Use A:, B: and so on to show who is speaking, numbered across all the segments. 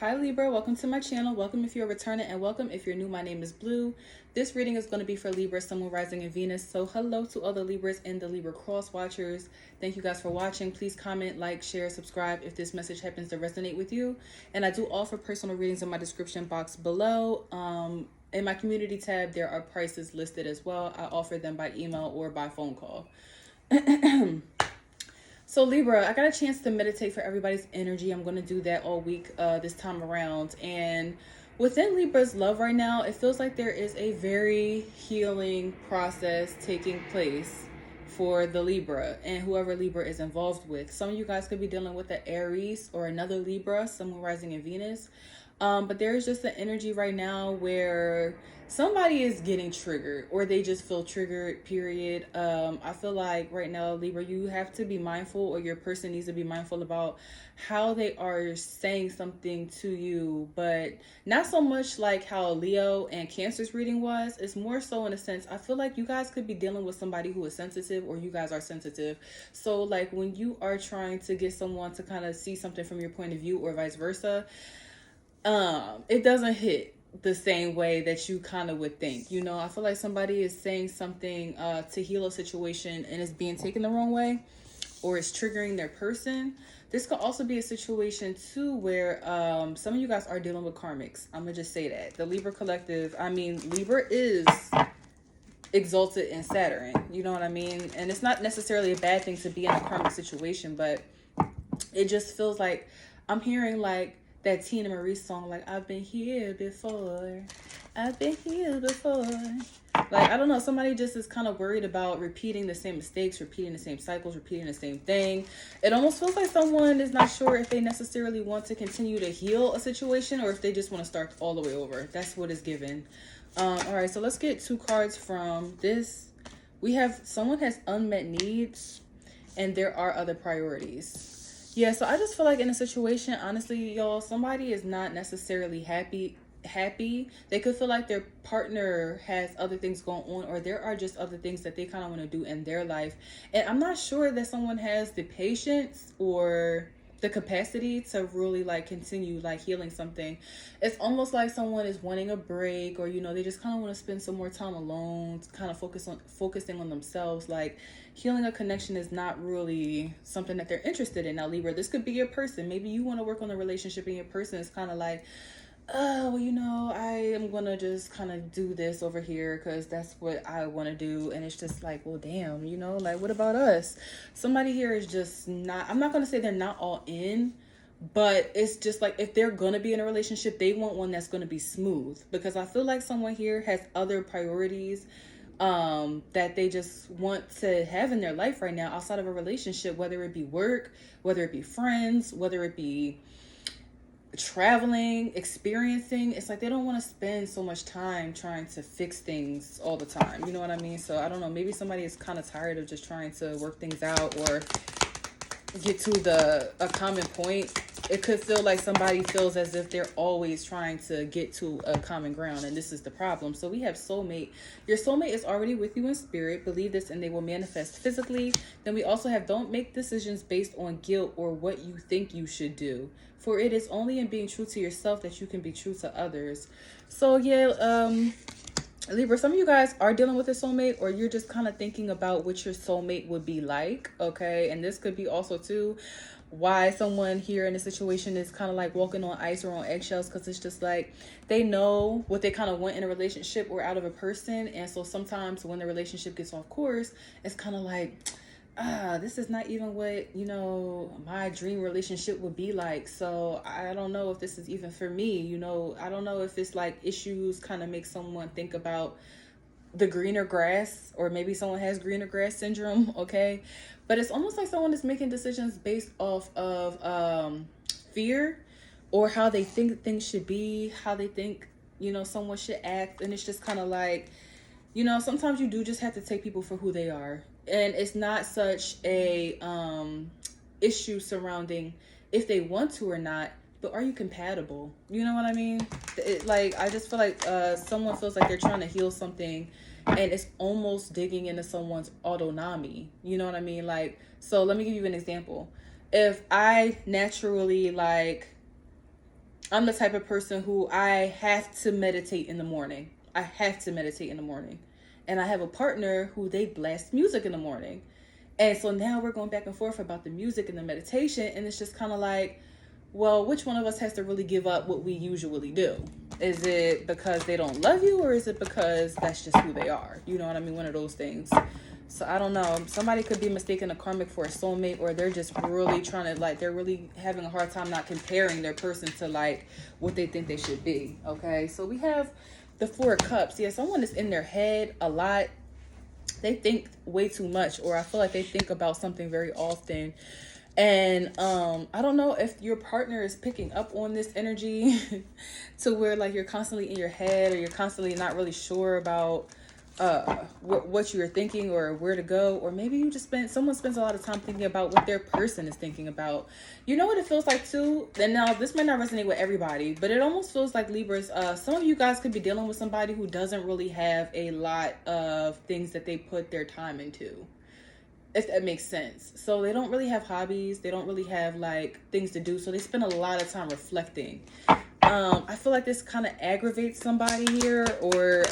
A: Hi Libra, welcome to my channel. Welcome if you're returning, and welcome if you're new. My name is Blue. This reading is going to be for Libra, Sun, Moon, Rising, and Venus. So hello to all the Libras and the Libra cross watchers. Thank you guys for watching. Please comment, like, share, subscribe if this message happens to resonate with you. And I do offer personal readings in my description box below. In my community tab, there are prices listed as well. I offer them by email or by phone call. So Libra, I got a chance to meditate for everybody's energy. I'm going to do that all week this time around. And within Libra's love right now, it feels like there is a very healing process taking place for the Libra and whoever Libra is involved with. Some of you guys could be dealing with an Aries or another Libra, someone rising in Venus. But there's just an energy right now where somebody is getting triggered or they just feel triggered, period. I feel like right now, Libra, you have to be mindful, or your person needs to be mindful about how they are saying something to you, but not so much like how Leo and Cancer's reading was. It's more so in a sense, I feel like you guys could be dealing with somebody who is sensitive, or you guys are sensitive. So like when you are trying to get someone to kind of see something from your point of view or vice versa, it doesn't hit the same way that you kind of would think. You know, I feel like somebody is saying something to heal a situation and it's being taken the wrong way, or it's triggering their person. This could also be a situation too where some of you guys are dealing with karmics. I'm gonna just say that the Libra collective, I mean, Libra is exalted in Saturn, you know what I mean? And it's not necessarily a bad thing to be in a karmic situation, but it just feels like I'm hearing like that Tina Marie song, like, I've been here before. I've been here before. Like, I don't know, somebody just is kind of worried about repeating the same mistakes, repeating the same cycles, repeating the same thing. It almost feels like someone is not sure if they necessarily want to continue to heal a situation or if they just want to start all the way over. That's what is given. All right, so let's get two cards from this. We have someone has unmet needs and there are other priorities. Yeah, so I just feel like in a situation, honestly, y'all, somebody is not necessarily happy. They could feel like their partner has other things going on, or there are just other things that they kind of want to do in their life. And I'm not sure that someone has the patience or the capacity to really like continue like healing something. It's almost like someone is wanting a break, or, you know, they just kind of want to spend some more time alone, kind of focusing on themselves. Like, healing a connection is not really something that they're interested in. Now, Libra, this could be your person. Maybe you want to work on the relationship and your person is kind of like, oh, well, you know, I am going to just kind of do this over here because that's what I want to do. And it's just like, well, damn, you know, like, what about us? Somebody here is just not, I'm not going to say they're not all in, but it's just like, if they're going to be in a relationship, they want one that's going to be smooth, because I feel like someone here has other priorities that they just want to have in their life right now outside of a relationship, whether it be work, whether it be friends, whether it be traveling, experiencing. It's like they don't want to spend so much time trying to fix things all the time. You know what I mean? So I don't know, maybe somebody is kind of tired of just trying to work things out or get to a common point. It could feel like somebody feels as if they're always trying to get to a common ground, and this is the problem. So we have soulmate. Your soulmate is already with you in spirit. Believe this and they will manifest physically. Then we also have, don't make decisions based on guilt or what you think you should do, for it is only in being true to yourself that you can be true to others. So yeah, Libra, some of you guys are dealing with a soulmate, or you're just kind of thinking about what your soulmate would be like, okay? And this could be also too why someone here in a situation is kind of like walking on ice or on eggshells, because it's just like they know what they kind of want in a relationship or out of a person. And so sometimes when the relationship gets off course, it's kind of like, this is not even what, you know, my dream relationship would be like. So I don't know if this is even for me. You know, I don't know if it's like issues kind of make someone think about the greener grass, or maybe someone has greener grass syndrome, okay? But it's almost like someone is making decisions based off of fear, or how they think things should be, how they think, you know, someone should act. And it's just kind of like, you know, sometimes you do just have to take people for who they are. And it's not such a issue surrounding if they want to or not, but are you compatible? You know what I mean? Like, I just feel like someone feels like they're trying to heal something, and it's almost digging into someone's autonomy. You know what I mean? Like, so let me give you an example. If I naturally like I'm the type of person who I have to meditate in the morning. I have to meditate in the morning. And I have a partner who they blast music in the morning. And so now we're going back and forth about the music and the meditation. And it's just kind of like, well, which one of us has to really give up what we usually do? Is it because they don't love you, or is it because that's just who they are? You know what I mean? One of those things. So I don't know. Somebody could be mistaken a karmic for a soulmate, or they're just really trying to, like, they're really having a hard time not comparing their person to, like, what they think they should be. Okay. So we have the Four of Cups. Yeah. Someone is in their head a lot. They think way too much, or I feel like they think about something very often. And I don't know if your partner is picking up on this energy to where, like, you're constantly in your head, or you're constantly not really sure about what you're thinking or where to go. Or maybe you just someone spends a lot of time thinking about what their person is thinking about. You know what it feels like too? And now this might not resonate with everybody, but it almost feels like, Libras, some of you guys could be dealing with somebody who doesn't really have a lot of things that they put their time into, if that makes sense. So they don't really have hobbies. They don't really have, like, things to do. So they spend a lot of time reflecting. I feel like this kind of aggravates somebody here, or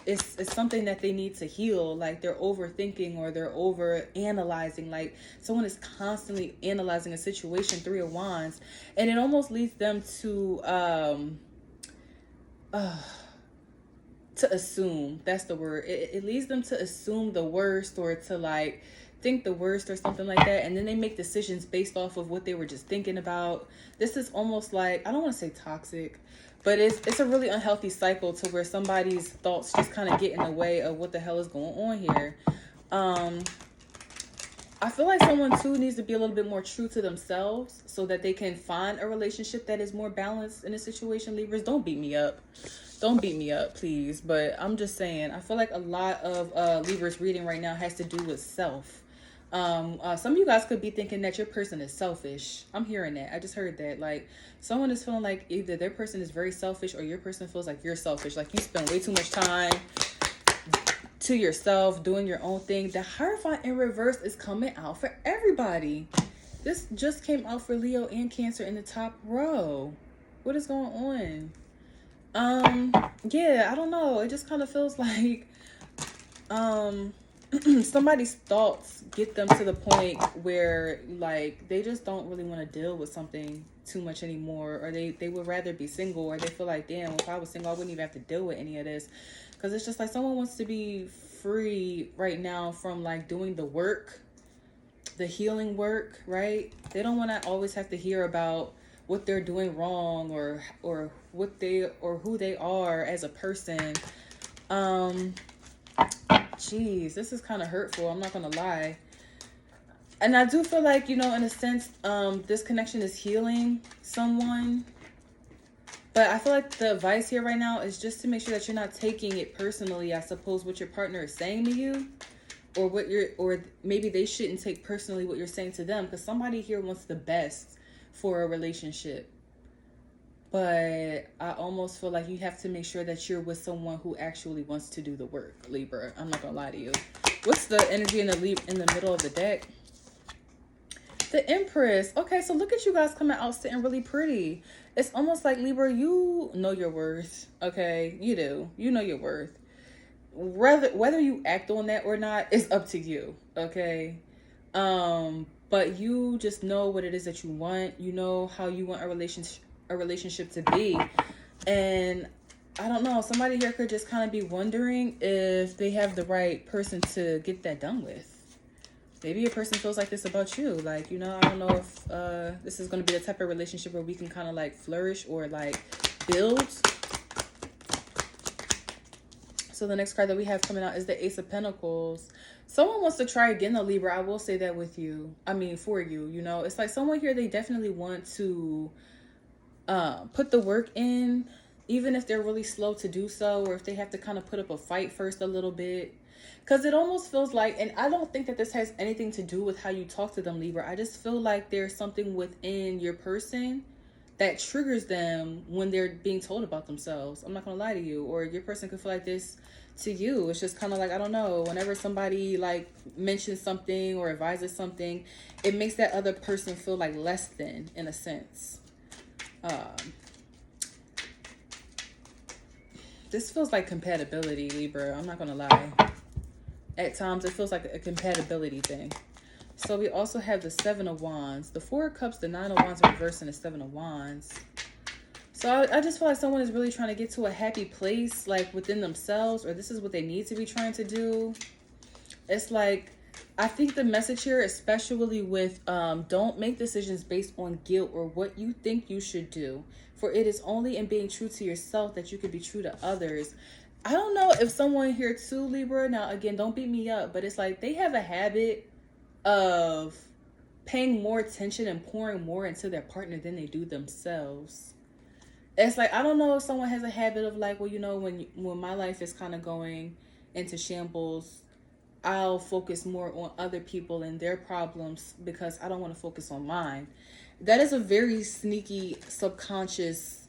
A: it's something that they need to heal. Like, they're overthinking, or they're over analyzing. Like, someone is constantly analyzing a situation, Three of Wands, and it almost leads them to assume. That's the word. It leads them to assume the worst, or to, like, think the worst or something like that, and then they make decisions based off of what they were just thinking about. This is almost like, I don't want to say toxic, but it's a really unhealthy cycle to where somebody's thoughts just kind of get in the way of what the hell is going on here. I feel like someone too needs to be a little bit more true to themselves so that they can find a relationship that is more balanced in a situation. Libras, don't beat me up. Don't beat me up, please. But I'm just saying, I feel like a lot of Libras reading right now has to do with self. Some of you guys could be thinking that your person is selfish. I'm hearing that. I just heard that. Like, someone is feeling like either their person is very selfish, or your person feels like you're selfish. Like, you spend way too much time to yourself doing your own thing. The Hierophant in reverse is coming out for everybody. This just came out for Leo and Cancer in the top row. What is going on? Yeah, I don't know. It just kind of feels like somebody's thoughts get them to the point where, like, they just don't really want to deal with something too much anymore, or they would rather be single, or they feel like, damn, if I was single, I wouldn't even have to deal with any of this. Because it's just like someone wants to be free right now from, like, doing the work, the healing work, right? They don't want to always have to hear about what they're doing wrong, or what they, or who they are as a person. Jeez, this is kind of hurtful. I'm not gonna lie. And I do feel like, you know, in a sense, this connection is healing someone. But I feel like the advice here right now is just to make sure that you're not taking it personally, I suppose, what your partner is saying to you, or or maybe they shouldn't take personally what you're saying to them, because somebody here wants the best for a relationship. But I almost feel like you have to make sure that you're with someone who actually wants to do the work, Libra. I'm not gonna lie to you. What's the energy in the middle of the deck? The Empress. Okay, so look at you guys coming out sitting really pretty. It's almost like, Libra, you know your worth. Okay, you do. You know your worth. Whether you act on that or not is up to you. Okay. But you just know what it is that you want. You know how you want a relationship to be. And I don't know, somebody here could just kind of be wondering if they have the right person to get that done with. Maybe a person feels like this about you. Like, you know, I don't know if this is going to be the type of relationship where we can kind of, like, flourish or, like, build. So the next card that we have coming out is the Ace of Pentacles. Someone wants to try again, the Libra. I will say that with you. I mean, for you, you know. It's like someone here, they definitely want to put the work in, even if they're really slow to do so, or if they have to kind of put up a fight first a little bit. Because it almost feels like, and I don't think that this has anything to do with how you talk to them, Libra. I just feel like there's something within your person that triggers them when they're being told about themselves. I'm not going to lie to you. Or your person could feel like this to you. It's just kind of like, I don't know, whenever somebody, like, mentions something or advises something, it makes that other person feel like less than, in a sense. This feels like compatibility, Libra. I'm not going to lie. At times, it feels like a compatibility thing. So we also have the Seven of Wands, the Four of Cups, the Nine of Wands in reverse, and the Seven of Wands. So I just feel like someone is really trying to get to a happy place, like within themselves, or this is what they need to be trying to do. It's like, I think the message here, especially with don't make decisions based on guilt or what you think you should do. For it is only in being true to yourself that you can be true to others. I don't know if someone here too, Libra, now again, don't beat me up, but it's like they have a habit of paying more attention and pouring more into their partner than they do themselves. It's like, I don't know if someone has a habit of like, well, you know, when my life is kind of going into shambles, I'll focus more on other people and their problems because I don't want to focus on mine. That is a very sneaky subconscious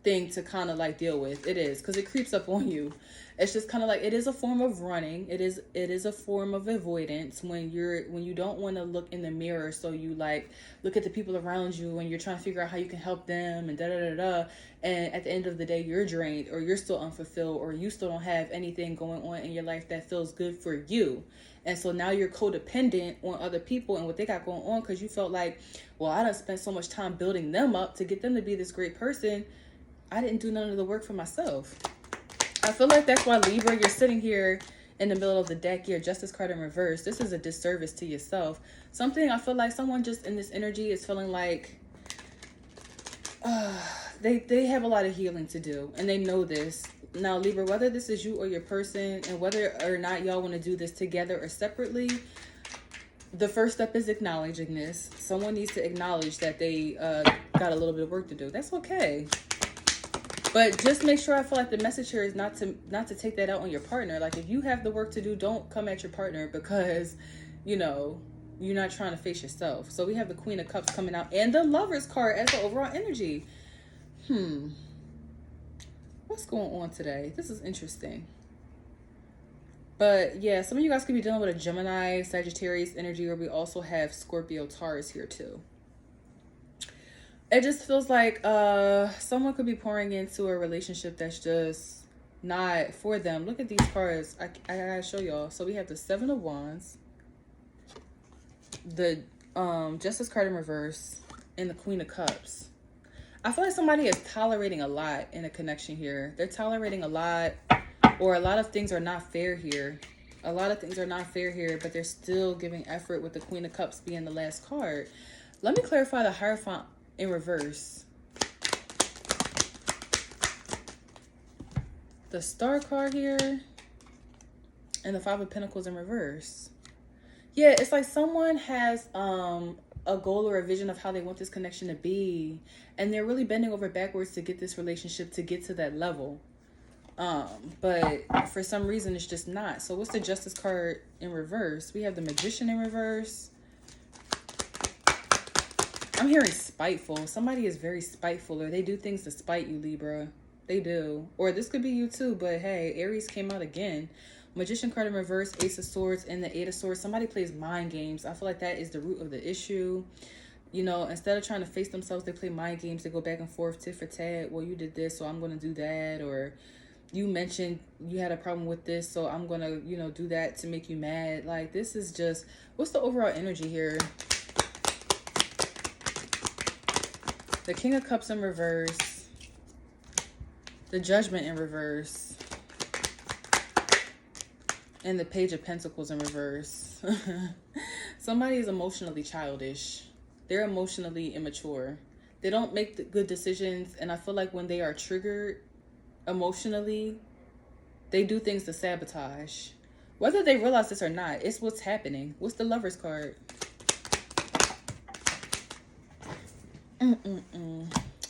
A: thing to kind of like deal with. It is, because it creeps up on you. It's just kind of like, it is a form of running. It is a form of avoidance when you don't want to look in the mirror. So you like look at the people around you and you're trying to figure out how you can help them and da da da da. And at the end of the day, you're drained or you're still unfulfilled or you still don't have anything going on in your life that feels good for you. And so now you're codependent on other people and what they got going on because you felt like, well, I done spent so much time building them up to get them to be this great person. I didn't do none of the work for myself. I feel like that's why, Libra, you're sitting here in the middle of the deck, your Justice card in reverse. This is a disservice to yourself. Something I feel like someone just in this energy is feeling like they have a lot of healing to do and they know this. Now, Libra, whether this is you or your person and whether or not y'all want to do this together or separately, the first step is acknowledging this. Someone needs to acknowledge that they got a little bit of work to do. That's okay. But just make sure, I feel like the message here is not to take that out on your partner. Like, if you have the work to do, don't come at your partner because, you know, you're not trying to face yourself. So we have the Queen of Cups coming out and the Lovers card as the overall energy. What's going on today? This is interesting. But yeah, some of you guys could be dealing with a Gemini, Sagittarius energy, or we also have Scorpio, Taurus here too. It just feels like someone could be pouring into a relationship that's just not for them. Look at these cards. I gotta show y'all. So we have the Seven of Wands, the Justice card in reverse, and the Queen of Cups. I feel like somebody is tolerating a lot in a connection here. They're tolerating a lot, or a lot of things are not fair here. A lot of things are not fair here, but they're still giving effort with the Queen of Cups being the last card. Let me clarify the Hierophant in reverse. The Star card here and the Five of Pentacles in reverse. Yeah, it's like someone has a goal or a vision of how they want this connection to be, and they're really bending over backwards to get this relationship to get to that level. But for some reason it's just not. So what's the Justice card in reverse? We have the Magician in reverse. I'm hearing spiteful. Somebody is very spiteful, or they do things to spite you, Libra. They do. Or this could be you too, but hey, Aries came out again. Magician card in reverse, Ace of Swords, and the Eight of Swords. Somebody plays mind games. I feel like that is the root of the issue. You know, instead of trying to face themselves, they play mind games. They go back and forth, tit for tat. Well, you did this, so I'm going to do that. Or you mentioned you had a problem with this, so I'm going to, you know, do that to make you mad. Like, this is just, what's the overall energy here? The King of Cups in reverse. The Judgment in reverse. And the Page of Pentacles in reverse. Somebody is emotionally childish. They're emotionally immature. They don't make the good decisions. And I feel like when they are triggered emotionally, they do things to sabotage. Whether they realize this or not, it's what's happening. What's the Lovers card?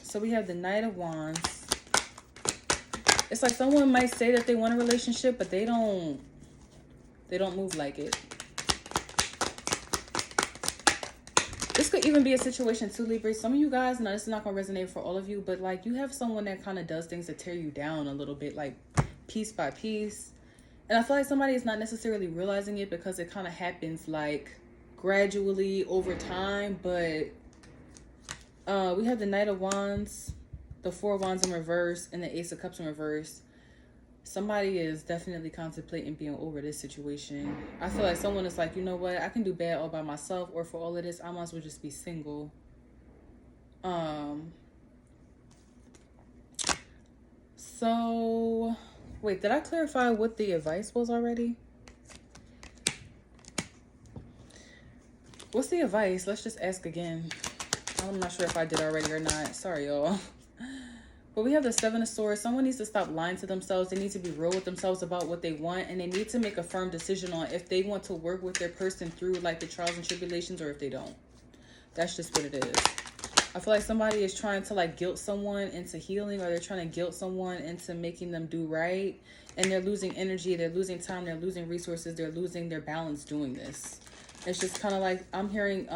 A: So we have the Knight of Wands. It's like someone might say that they want a relationship, but they don't move like it. This could even be a situation too, Libra. Some of you guys, now this is not going to resonate for all of you, but like you have someone that kind of does things to tear you down a little bit, like piece by piece. And I feel like somebody is not necessarily realizing it because it kind of happens like gradually over time. But we have the Knight of Wands, the Four of Wands in reverse, and the Ace of Cups in reverse. Somebody is definitely contemplating being over this situation. I feel like someone is like, you know what, I can do bad all by myself, or for all of this, I might as well just be single. So, wait, did I clarify what the advice was already? What's the advice? Let's just ask again. I'm not sure if I did already or not. Sorry, y'all. But we have the Seven of Swords. Someone needs to stop lying to themselves. They need to be real with themselves about what they want. And they need to make a firm decision on if they want to work with their person through like the trials and tribulations, or if they don't. That's just what it is. I feel like somebody is trying to like guilt someone into healing, or they're trying to guilt someone into making them do right. And they're losing energy. They're losing time. They're losing resources. They're losing their balance doing this. It's just kind of like I'm hearing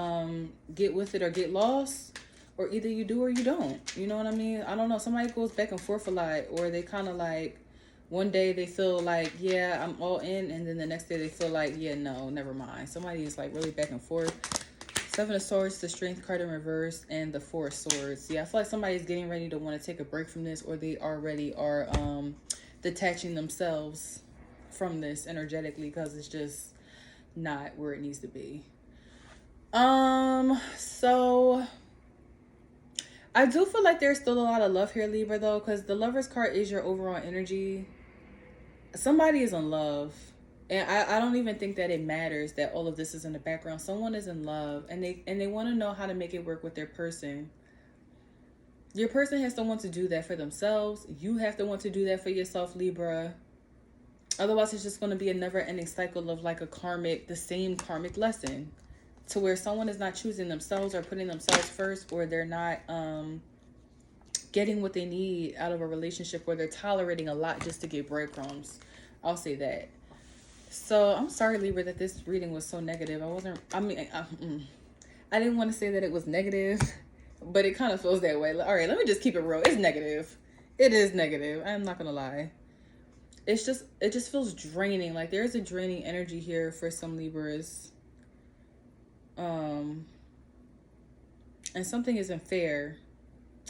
A: get with it or get lost, or either you do or you don't. You know what I mean? I don't know. Somebody goes back and forth a lot, or they kind of like one day they feel like, yeah, I'm all in, and then the next day they feel like, yeah, no, never mind. Somebody is like really back and forth. Seven of Swords, the Strength card in reverse, and the Four of Swords. Yeah, I feel like somebody's getting ready to want to take a break from this, or they already are detaching themselves from this energetically, because it's just not where it needs to be. So I do feel like there's still a lot of love here, Libra, though, because the Lover's card is your overall energy. Somebody is in love, and I don't even think that it matters that all of this is in the background. Someone is in love, and they want to know how to make it work with their person. Your person has to want to do that for themselves. You have to want to do that for yourself, Libra. Otherwise, it's just going to be a never-ending cycle of like the same karmic lesson, to where someone is not choosing themselves or putting themselves first, or they're not getting what they need out of a relationship, where they're tolerating a lot just to get breadcrumbs. I'll say that. So I'm sorry, Libra, that this reading was so negative. I didn't want to say that it was negative, but it kind of feels that way. All right, let me just keep it real. It's negative. It is negative. I'm not going to lie. It just feels draining. Like there's a draining energy here for some Libras. And something isn't fair.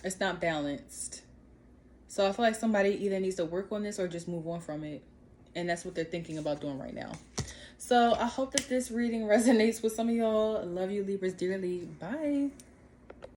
A: It's not balanced. So I feel like somebody either needs to work on this or just move on from it. And that's what they're thinking about doing right now. So I hope that this reading resonates with some of y'all. I love you, Libras, dearly. Bye.